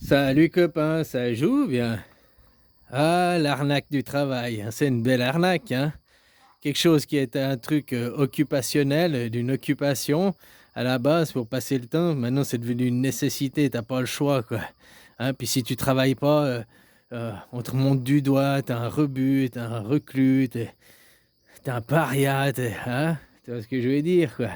Salut copain, ça joue bien? Ah, l'arnaque du travail, hein, c'est une belle arnaque, hein. Quelque chose qui était un truc occupationnel, d'une occupation à la base pour passer le temps, maintenant c'est devenu une nécessité, t'as pas le choix, quoi. Hein, puis si tu travailles pas, on te monte du doigt, t'es un rebut, t'es un reclus, t'es un paria, hein? Tu vois ce que je veux dire, quoi?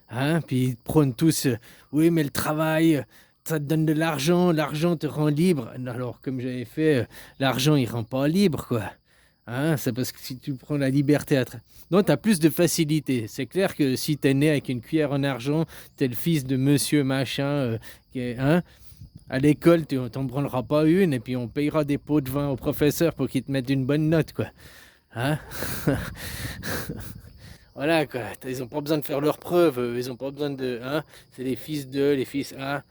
Hein? Puis ils te prônent tous, oui, mais le travail, ça te donne de l'argent te rend libre. Alors, comme j'avais fait, l'argent, il rend pas libre, quoi. Hein? C'est parce que si tu prends la liberté à non, tu as plus de facilité. C'est clair que si tu es né avec une cuillère en argent, tu es le fils de monsieur machin, hein? À l'école, tu t'en branleras pas une, et puis on payera des pots de vin au professeur pour qu'il te mette une bonne note, quoi. Hein? Voilà quoi, ils ont pas besoin de faire leurs preuves, ils ont pas besoin de, hein, c'est les fils de, les fils A,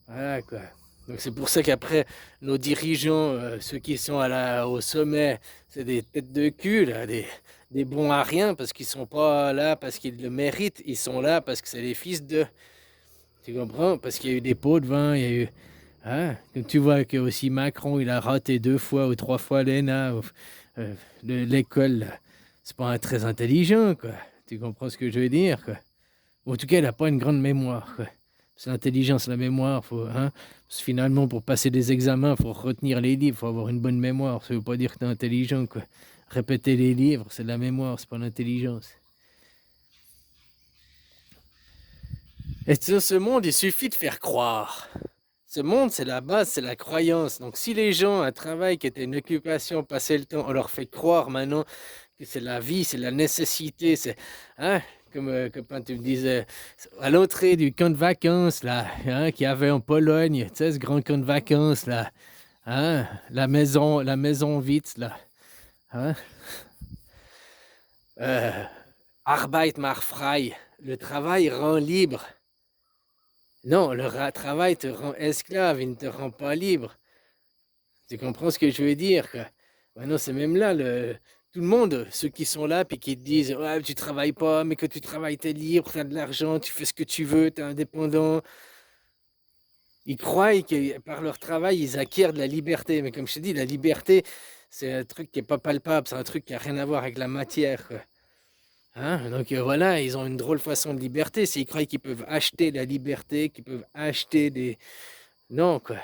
voilà quoi. Donc c'est pour ça qu'après, nos dirigeants, ceux qui sont au sommet, c'est des têtes de cul, là, des bons à rien, parce qu'ils sont pas là parce qu'ils le méritent, ils sont là parce que c'est les fils de, tu comprends? Parce qu'il y a eu des pots de vin, il y a eu, hein, comme tu vois que aussi Macron, il a raté 2 fois ou 3 fois l'ENA, l'école, là. C'est pas un très intelligent, quoi. Tu comprends ce que je veux dire, quoi. Ou en tout cas, il a pas une grande mémoire, quoi. C'est l'intelligence, la mémoire, faut, hein. Parce que finalement, pour passer des examens, faut retenir les livres, faut avoir une bonne mémoire. Ça veut pas dire que t'es intelligent, quoi. Répéter les livres, c'est de la mémoire, c'est pas l'intelligence. Et dans ce monde, il suffit de faire croire. Ce monde, c'est la base, c'est la croyance. Donc, si les gens, un travail qui était une occupation, passaient le temps, on leur fait croire maintenant que c'est la vie, c'est la nécessité, c'est, hein, comme copain, tu me disais, à l'entrée du camp de vacances, là, hein, qu'il y avait en Pologne, tu sais, ce grand camp de vacances, là, hein, la maison vite, là, hein, euh, Arbeit macht frei, le travail rend libre. Non, le travail te rend esclave, il ne te rend pas libre. Tu comprends ce que je veux dire, quoi? Maintenant, c'est même là, tout le monde, ceux qui sont là, puis qui te disent, ouais, tu travailles pas, mais que tu travailles, t'es libre, t'as de l'argent, tu fais ce que tu veux, t'es indépendant. Ils croient que par leur travail, ils acquièrent de la liberté. Mais comme je te dis, la liberté, c'est un truc qui est pas palpable, c'est un truc qui a rien à voir avec la matière, quoi. Hein? Donc voilà, ils ont une drôle façon de liberté. S'ils croient qu'ils peuvent acheter la liberté, qu'ils peuvent acheter des... Non, quoi.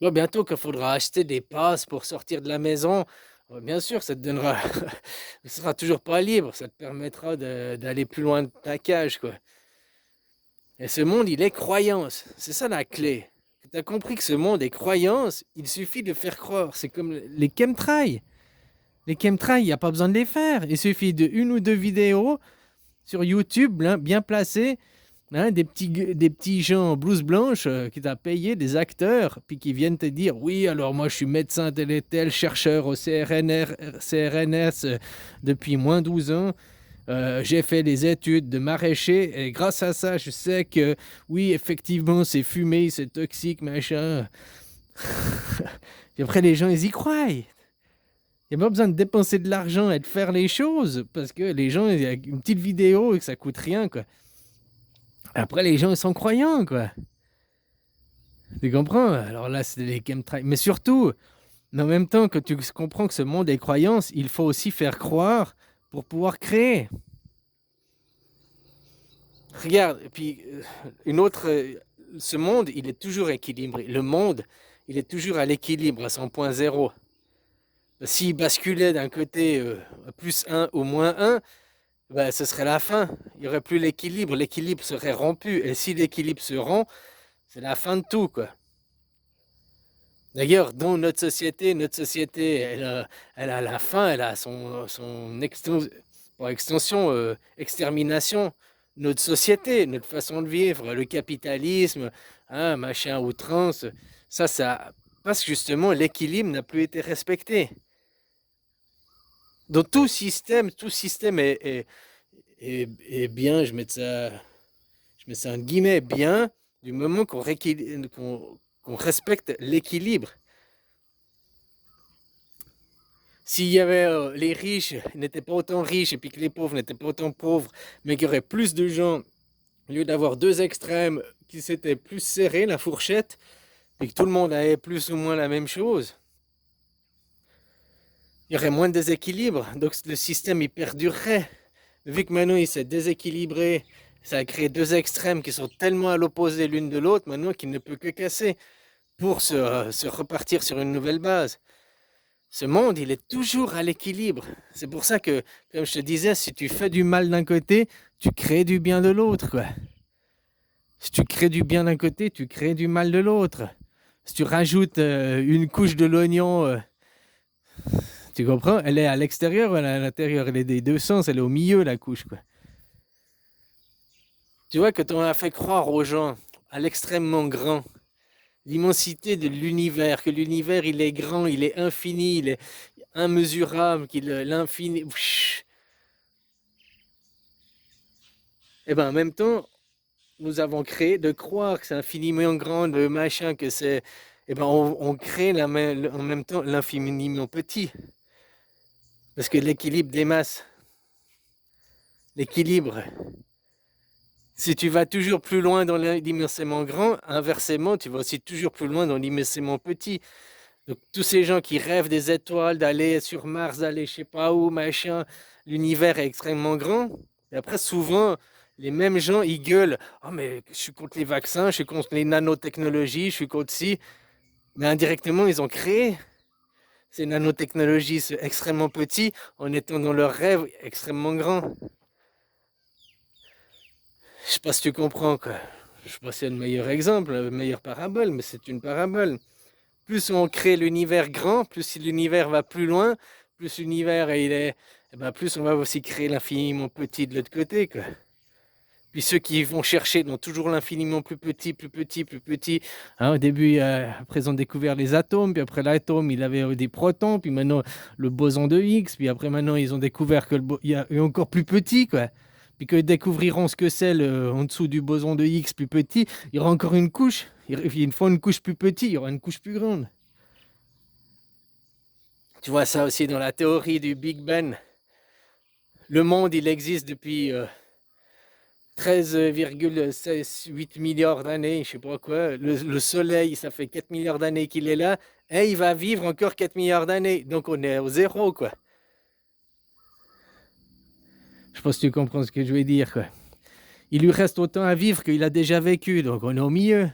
Bon, bientôt qu'il faudra acheter des passes pour sortir de la maison, bien sûr, ça te donnera, tu seras toujours pas libre, ça te permettra d'aller plus loin de ta cage, quoi. Et ce monde, il est croyance, c'est ça la clé. Tu as compris que ce monde est croyance, il suffit de faire croire. C'est comme les chemtrails. Les chemtrails, il n'y a pas besoin de les faire. Il suffit de une ou deux vidéos sur YouTube, hein, bien placées, hein, des petits gens en blouse blanche qui t'a payé, des acteurs, puis qui viennent te dire oui, alors moi je suis médecin tel et tel, chercheur au CRNS depuis moins 12 ans. J'ai fait les études de maraîcher et grâce à ça, je sais que oui, effectivement, c'est fumé, c'est toxique, machin. Et après, les gens, ils y croient. Il n'y a pas besoin de dépenser de l'argent et de faire les choses parce que les gens, il y a une petite vidéo et que ça coûte rien, quoi. Après, les gens, ils sont croyants, quoi. Tu comprends? Alors là, c'est les chemtrails. Mais surtout, en même temps que tu comprends que ce monde est croyance, il faut aussi faire croire pour pouvoir créer. Regarde, et puis une autre, ce monde, il est toujours équilibré. Le monde, il est toujours à l'équilibre, à son point zéro. S'il basculait d'un côté plus un ou moins un, ben, ce serait la fin. Il n'y aurait plus l'équilibre. L'équilibre serait rompu. Et si l'équilibre se rompt, c'est la fin de tout, quoi. D'ailleurs, dans notre société, elle a la fin, elle a son pas extension, extermination. Notre société, notre façon de vivre, le capitalisme, hein, machin à outrance, ça, parce que justement l'équilibre n'a plus été respecté. Donc tout système est bien, je mets ça en guillemets, bien, du moment qu'on respecte l'équilibre. S'il y avait les riches n'étaient pas autant riches et puis que les pauvres n'étaient pas autant pauvres, mais qu'il y aurait plus de gens, au lieu d'avoir deux extrêmes qui s'étaient plus serrés, la fourchette, et que tout le monde avait plus ou moins la même chose, il y aurait moins de déséquilibre. Donc le système, il perdurerait. Vu que maintenant, il s'est déséquilibré, ça a créé deux extrêmes qui sont tellement à l'opposé l'une de l'autre, maintenant qu'il ne peut que casser pour se repartir sur une nouvelle base. Ce monde, il est toujours à l'équilibre. C'est pour ça que, comme je te disais, si tu fais du mal d'un côté, tu crées du bien de l'autre, quoi. Si tu crées du bien d'un côté, tu crées du mal de l'autre. Si tu rajoutes une couche de l'oignon, tu comprends? Elle est à l'extérieur ou elle est à l'intérieur? Elle est des deux sens, elle est au milieu, la couche, quoi. Tu vois, quand on a fait croire aux gens à l'extrêmement grand, l'immensité de l'univers, que l'univers, il est grand, il est infini, il est immesurable, qu'il l'infini... Et bien, en même temps, nous avons créé de croire que c'est infiniment grand, de machin, que c'est... Et ben, on crée en même temps l'infiniment petit. Parce que l'équilibre des masses, l'équilibre, si tu vas toujours plus loin dans l'immensément grand, inversement, tu vas aussi toujours plus loin dans l'immensément petit. Donc, tous ces gens qui rêvent des étoiles, d'aller sur Mars, d'aller je sais pas où, machin, l'univers est extrêmement grand. Et après, souvent, les mêmes gens, ils gueulent. Oh, mais je suis contre les vaccins, je suis contre les nanotechnologies, je suis contre ci. Mais indirectement, ils ont créé ces nanotechnologies extrêmement petits en étant dans leur rêve extrêmement grand. Je sais pas si tu comprends, quoi. Je sais pas si c'est le meilleur exemple, la meilleure parabole, mais c'est une parabole. Plus on crée l'univers grand, plus l'univers va plus loin, plus l'univers il est, eh ben plus on va aussi créer l'infiniment petit de l'autre côté, quoi. Puis ceux qui vont chercher dans toujours l'infiniment plus petit, plus petit, plus petit. Hein, au début, après ils ont découvert les atomes, puis après l'atome, il avait des protons, puis maintenant le boson de Higgs, puis après maintenant ils ont découvert que il y a encore plus petit, quoi. Puis qu'ils découvriront ce que c'est en dessous du boson de Higgs plus petit, il y aura encore une couche. Une fois une couche plus petite, il y aura une couche plus grande. Tu vois ça aussi dans la théorie du Big Bang. Le monde, il existe depuis 13,8 milliards d'années, je sais pas quoi. Le Soleil, ça fait 4 milliards d'années qu'il est là, et il va vivre encore 4 milliards d'années. Donc on est au zéro, quoi. Je pense que tu comprends ce que je veux dire, quoi. Il lui reste autant à vivre qu'il a déjà vécu, donc on est au milieu.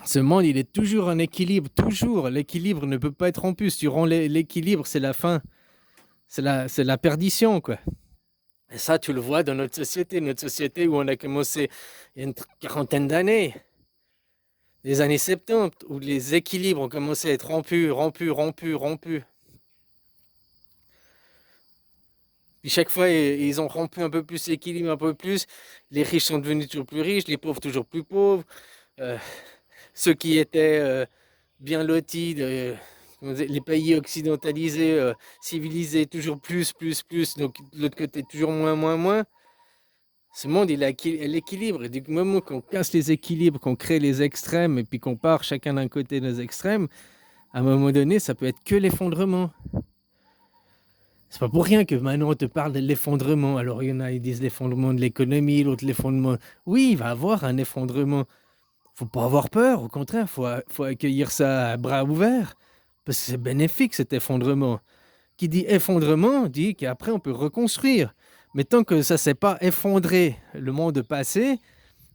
Ce monde, il est toujours en équilibre, toujours. L'équilibre ne peut pas être rompu. Si tu romps l'équilibre, c'est la fin. C'est la perdition, quoi. Et ça, tu le vois dans notre société où on a commencé il y a une quarantaine d'années, les années 70, où les équilibres ont commencé à être rompus. Puis chaque fois, ils ont rompu un peu plus l'équilibre, un peu plus. Les riches sont devenus toujours plus riches, les pauvres toujours plus pauvres. Ceux qui étaient bien lotis, les pays occidentalisés, civilisés, toujours plus. Donc de l'autre côté, toujours moins. Ce monde, il a l'équilibre. Et du moment qu'on casse les équilibres, qu'on crée les extrêmes, et puis qu'on part chacun d'un côté des extrêmes, à un moment donné, ça peut être que l'effondrement. C'est pas pour rien que maintenant on te parle de l'effondrement. Alors il y en a, ils disent l'effondrement de l'économie, l'autre l'effondrement. Oui, il va y avoir un effondrement. Faut pas avoir peur, au contraire, faut accueillir ça à bras ouverts. Parce que c'est bénéfique cet effondrement. Qui dit effondrement dit qu'après on peut reconstruire. Mais tant que ça s'est pas effondré, le monde passé,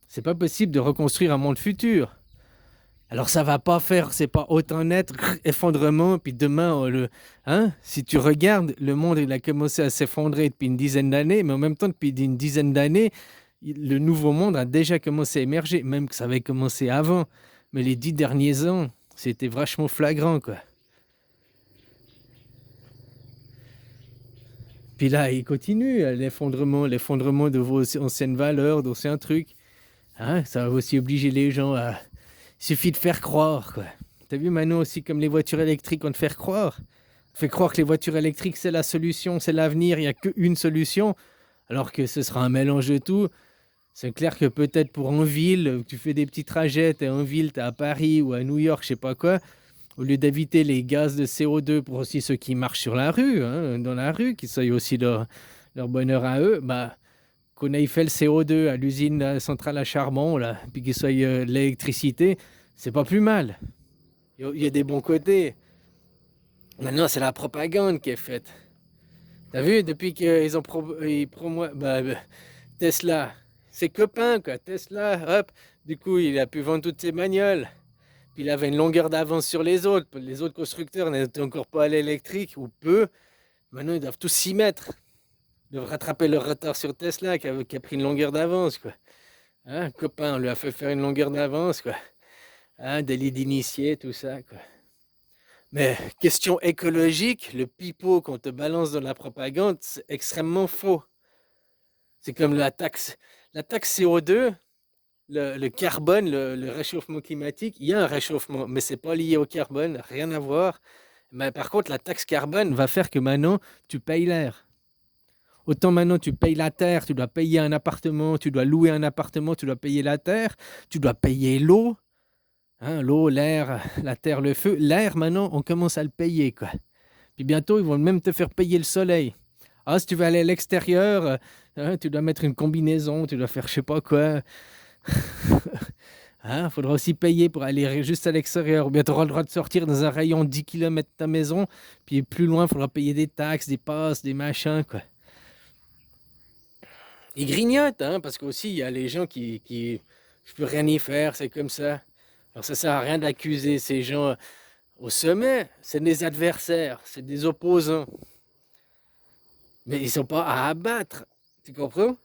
c'est pas possible de reconstruire un monde futur. Alors ça va pas faire, c'est pas autant net, effondrement, puis demain, si tu regardes, le monde il a commencé à s'effondrer depuis une dizaine d'années, mais en même temps, depuis une dizaine d'années, le nouveau monde a déjà commencé à émerger, même que ça avait commencé avant. Mais les 10 derniers ans, c'était vachement flagrant, quoi. Puis là, il continue, l'effondrement de vos anciennes valeurs, d'anciens trucs. Ça va aussi obliger les gens à... Il suffit de faire croire, quoi. T'as vu maintenant aussi comme les voitures électriques, on te fait croire. On fait croire que les voitures électriques, c'est la solution, c'est l'avenir, il n'y a qu'une solution. Alors que ce sera un mélange de tout. C'est clair que peut-être pour en ville, tu fais des petits trajets, t'es en ville, t'es à Paris ou à New York, je sais pas quoi. Au lieu d'éviter les gaz de CO2 pour aussi ceux qui marchent sur la rue, dans la rue, qui soient aussi leur bonheur à eux, bah qu'on ait fait le CO2 à l'usine centrale à charbon, là, puis qu'il soit de l'électricité, c'est pas plus mal. Il y a des bons côtés. Maintenant, c'est la propagande qui est faite. T'as vu, depuis qu'ils ont Tesla, ses copains, quoi. Tesla, hop, du coup, il a pu vendre toutes ses bagnoles. Puis il avait une longueur d'avance sur les autres. Les autres constructeurs n'étaient encore pas à l'électrique, ou peu. Maintenant, ils doivent tous s'y mettre. Ils doivent rattraper leur retard sur Tesla, qui a pris une longueur d'avance, quoi. Hein, copain, on lui a fait faire une longueur d'avance, quoi. Hein, délit d'initié, tout ça, quoi. Mais question écologique, le pipeau qu'on te balance dans la propagande, c'est extrêmement faux. C'est comme la taxe CO2, le carbone, le réchauffement climatique. Il y a un réchauffement, mais c'est pas lié au carbone, rien à voir. Mais par contre, la taxe carbone va faire que maintenant, tu payes l'air. Autant maintenant, tu payes la terre, tu dois payer un appartement, tu dois louer un appartement, tu dois payer la terre, tu dois payer l'eau. Hein, l'eau, l'air, la terre, le feu. L'air, maintenant, on commence à le payer, quoi. Puis bientôt, ils vont même te faire payer le soleil. Ah, si tu veux aller à l'extérieur, hein, tu dois mettre une combinaison, tu dois faire je sais pas quoi. Hein, faudra aussi payer pour aller juste à l'extérieur. Ou bien tu auras le droit de sortir dans un rayon de 10 km de ta maison. Puis plus loin, il faudra payer des taxes, des passes, des machins, quoi. Ils grignotent, hein, parce qu'aussi, il y a les gens qui je peux rien y faire, c'est comme ça. Alors ça sert à rien d'accuser ces gens au sommet. C'est des adversaires, c'est des opposants. Mais ils sont pas à abattre. Tu comprends?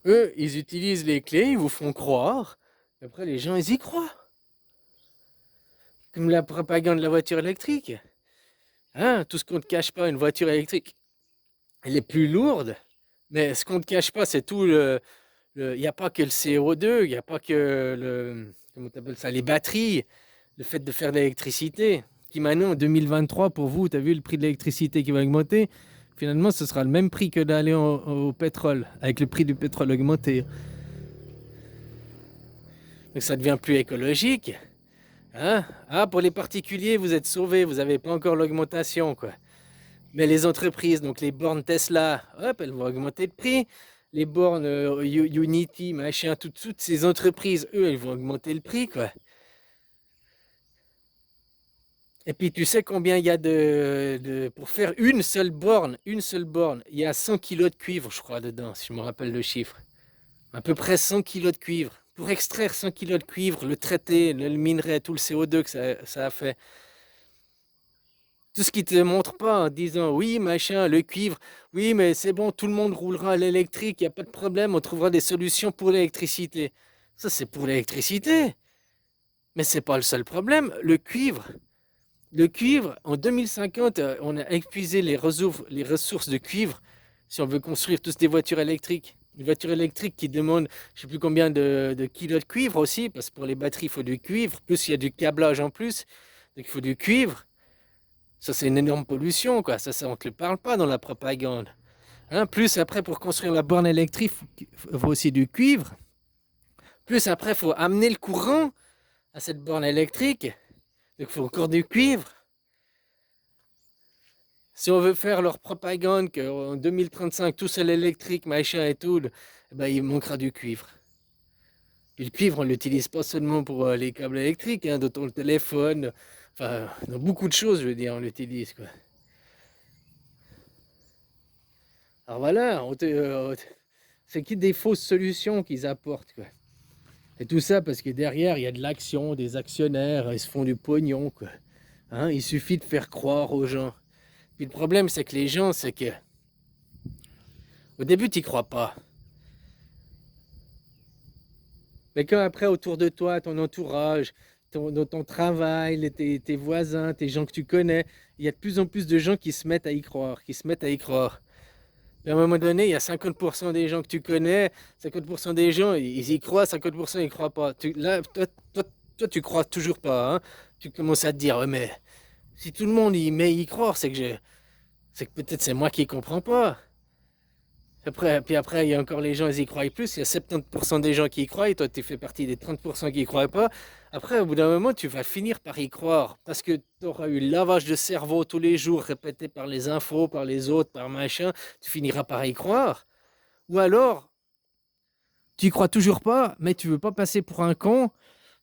Eux, ils utilisent les clés, ils vous font croire. Après, les gens, ils y croient. Comme la propagande de la voiture électrique. Hein, tout ce qu'on ne te cache pas, une voiture électrique, elle est plus lourde. Mais ce qu'on ne te cache pas, c'est tout il n'y a pas que le CO2, il n'y a pas que comment t'appelles ça, les batteries, le fait de faire de l'électricité. Qui maintenant, en 2023, pour vous, tu as vu le prix de l'électricité qui va augmenter. Finalement, ce sera le même prix que d'aller au pétrole, avec le prix du pétrole augmenté. Donc ça devient plus écologique. Hein? Ah, pour les particuliers, vous êtes sauvés, vous n'avez pas encore l'augmentation, quoi. Mais les entreprises, donc les bornes Tesla, hop, elles vont augmenter de prix. Les bornes Unity, machin, toutes ces entreprises, eux, elles vont augmenter le prix, quoi. Et puis tu sais combien il y a pour faire une seule borne, il y a 100 kilos de cuivre, je crois, dedans, si je me rappelle le chiffre. À peu près 100 kilos de cuivre. Pour extraire 100 kilos de cuivre, le traiter, le minerai, tout le CO2 que ça a fait. Tout ce qui te montre pas en disant oui, machin, le cuivre, oui, mais c'est bon, tout le monde roulera à l'électrique, il n'y a pas de problème, on trouvera des solutions pour l'électricité. Ça, c'est pour l'électricité. Mais c'est pas le seul problème. Le cuivre, en 2050, on a épuisé les ressources de cuivre si on veut construire tous des voitures électriques. Une voiture électrique qui demande je ne sais plus combien de kilos de cuivre aussi, parce que pour les batteries, il faut du cuivre, plus il y a du câblage en plus, donc il faut du cuivre. Ça, c'est une énorme pollution, quoi. Ça, on ne te le parle pas dans la propagande. Hein, plus après, pour construire la borne électrique, il faut aussi du cuivre. Plus après, il faut amener le courant à cette borne électrique. Donc, il faut encore du cuivre. Si on veut faire leur propagande qu'en 2035, tout c'est l'électrique, machin et tout, eh ben, il manquera du cuivre. Et le cuivre, on ne l'utilise pas seulement pour les câbles électriques, hein, dans ton téléphone, enfin, dans beaucoup de choses, je veux dire, on l'utilise, quoi. Alors voilà, c'est que des fausses solutions qu'ils apportent, quoi. Et tout ça parce que derrière, il y a de l'action, des actionnaires, ils se font du pognon, quoi. Hein, il suffit de faire croire aux gens. Puis le problème, c'est que les gens, c'est que au début, tu n'y crois pas. Mais quand après, autour de toi, ton entourage, ton travail, tes voisins, tes gens que tu connais, il y a de plus en plus de gens qui se mettent à y croire, Et à un moment donné, il y a 50% des gens que tu connais, 50% des gens, ils y croient, 50% ils y croient pas. Là, toi, tu crois toujours pas, hein. Tu commences à te dire, ouais, mais si tout le monde y croire, c'est que peut-être c'est moi qui comprends pas. Puis après, il y a encore les gens, ils y croient plus. Il y a 70% des gens qui y croient. Toi, tu fais partie des 30% qui y croient pas. Après, au bout d'un moment, tu vas finir par y croire. Parce que tu auras eu le lavage de cerveau tous les jours, répété par les infos, par les autres, par machin. Tu finiras par y croire. Ou alors, tu y crois toujours pas, mais tu veux pas passer pour un con,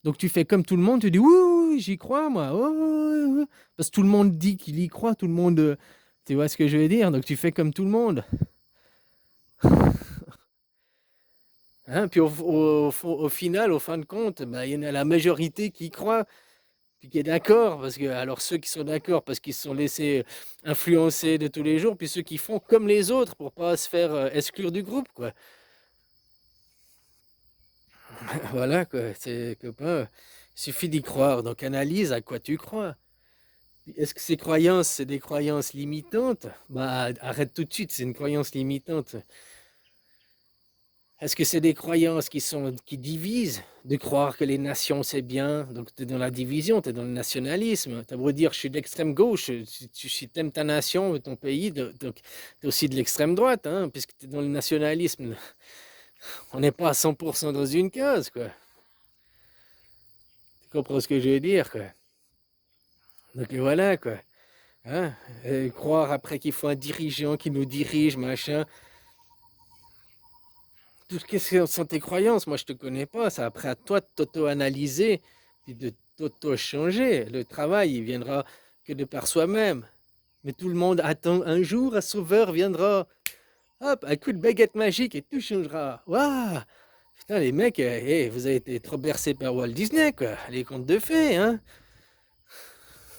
donc tu fais comme tout le monde, tu dis oui, oui, oui, j'y crois moi, oh, oui, oui, oui. Parce que tout le monde dit qu'il y croit, tout le monde, tu vois ce que je veux dire, donc tu fais comme tout le monde. Hein, puis au final, au fin de compte, bah, il y en a la majorité qui y croit, puis qui est d'accord, parce que alors ceux qui sont d'accord parce qu'ils se sont laissés influencer de tous les jours, puis ceux qui font comme les autres pour pas se faire exclure du groupe, quoi. Voilà, quoi, c'est copain, il suffit d'y croire, donc analyse à quoi tu crois. Est-ce que ces croyances, c'est des croyances limitantes? Bah, arrête tout de suite, c'est une croyance limitante. Est-ce que c'est des croyances qui divisent? De croire que les nations, c'est bien, donc tu es dans la division, tu es dans le nationalisme. Tu as beau dire, je suis d'extrême gauche, si tu aimes ta nation, ton pays, donc tu es aussi de l'extrême droite, hein, puisque tu es dans le nationalisme. On n'est pas à 100% dans une case, quoi. Tu comprends ce que je veux dire, quoi. Donc voilà, quoi. Hein? Croire après qu'il faut un dirigeant qui nous dirige, machin. Qu'est-ce que sont tes croyances? Moi, je te connais pas. C'est après à toi de t'auto-analyser et de t'auto-changer. Le travail, il viendra que de par soi-même. Mais tout le monde attend un jour, un sauveur viendra. Hop, un coup de baguette magique et tout changera. Waouh! Putain, les mecs, vous avez été trop bercés par Walt Disney, quoi. Les contes de fées, hein.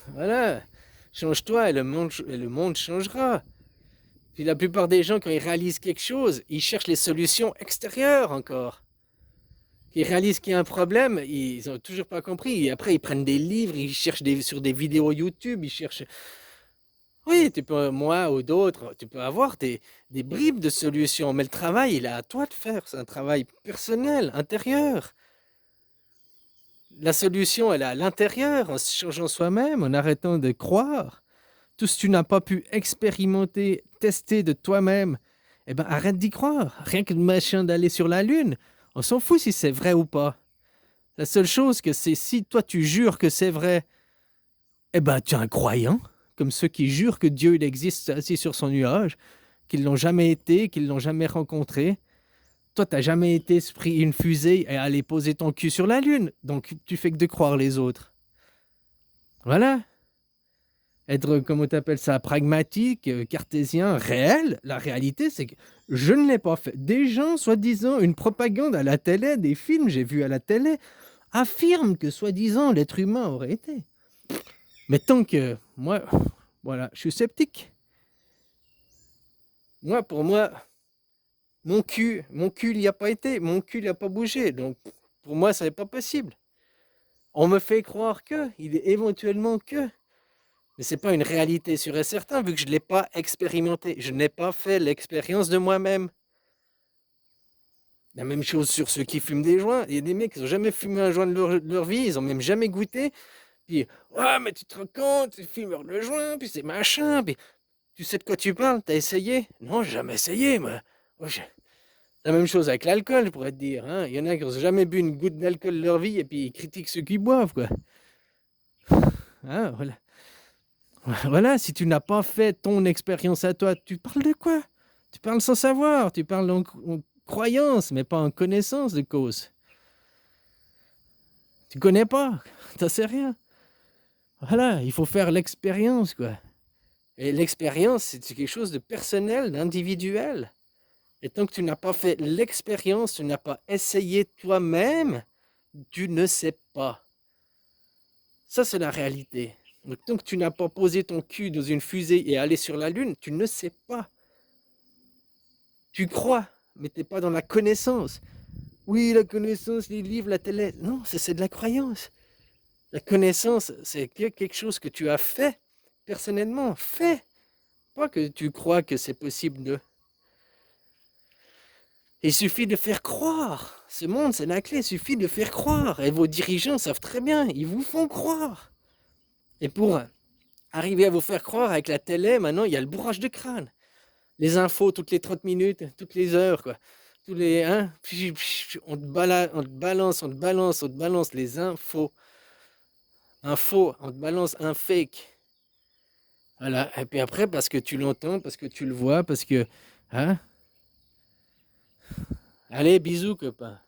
Voilà. Change-toi et le monde changera. Puis la plupart des gens, quand ils réalisent quelque chose, ils cherchent les solutions extérieures encore. Ils réalisent qu'il y a un problème, ils n'ont toujours pas compris. Et après, ils prennent des livres, ils cherchent sur des vidéos YouTube, ils cherchent. Oui, tu peux, moi ou d'autres, tu peux avoir des bribes de solutions, mais le travail, il est à toi de faire. C'est un travail personnel, intérieur. La solution, elle est à l'intérieur, en se changeant soi-même, en arrêtant de croire. Tout ce que tu n'as pas pu expérimenter, tester de toi-même, eh ben arrête d'y croire. Rien que le machin d'aller sur la Lune, on s'en fout si c'est vrai ou pas. La seule chose que c'est si toi tu jures que c'est vrai, eh ben tu es un croyant, comme ceux qui jurent que Dieu il existe assis sur son nuage, qu'ils l'ont jamais été, qu'ils l'ont jamais rencontré. Toi, t'as jamais été pris une fusée et aller poser ton cul sur la Lune, donc tu fais que de croire les autres. Voilà. Être, comment tu appelles ça, pragmatique, cartésien, réel, la réalité, c'est que je ne l'ai pas fait. Des gens, soi-disant, une propagande à la télé, des films, j'ai vu à la télé, affirment que, soi-disant, l'être humain aurait été. Mais tant que, moi, voilà, je suis sceptique. Moi, pour moi, il n'y a pas été, mon cul, il n'y a pas bougé. Donc, pour moi, ça n'est pas possible. On me fait croire que, il est éventuellement que. Mais c'est pas une réalité sûre et certaine vu que je ne l'ai pas expérimenté. Je n'ai pas fait l'expérience de moi-même. La même chose sur ceux qui fument des joints. Il y a des mecs qui n'ont jamais fumé un joint de leur vie, ils n'ont même jamais goûté. Puis, ouais, mais tu te rends compte, c'est fumeur de joint, puis c'est machin, puis tu sais de quoi tu parles, t'as essayé? Non, j'ai jamais essayé, moi. Moi, la même chose avec l'alcool, je pourrais te dire. Hein. Il y en a qui n'ont jamais bu une goutte d'alcool de leur vie et puis ils critiquent ceux qui boivent, quoi. Hein, voilà. Voilà, si tu n'as pas fait ton expérience à toi, tu parles de quoi? Tu parles sans savoir, tu parles en croyance, mais pas en connaissance de cause. Tu connais pas, t'en sais rien. Voilà, il faut faire l'expérience, quoi. Et l'expérience, c'est quelque chose de personnel, d'individuel. Et tant que tu n'as pas fait l'expérience, tu n'as pas essayé toi-même, tu ne sais pas. Ça, c'est la réalité. Donc, tant que tu n'as pas posé ton cul dans une fusée et allé sur la Lune, tu ne sais pas. Tu crois, mais tu n'es pas dans la connaissance. Oui, la connaissance, les livres, la télé. Non, c'est de la croyance. La connaissance, c'est quelque chose que tu as fait, personnellement, fait. Pas que tu crois que c'est possible de. Il suffit de faire croire. Ce monde, c'est la clé. Il suffit de faire croire. Et vos dirigeants savent très bien. Ils vous font croire. Et pour arriver à vous faire croire avec la télé, maintenant, il y a le bourrage de crâne. Les infos toutes les 30 minutes, toutes les heures, quoi. Tous les. Hein, on te balance, on te balance les infos. On te balance un fake. Voilà. Et puis après, parce que tu l'entends, parce que tu le vois, parce que. Hein? Allez, bisous, copain.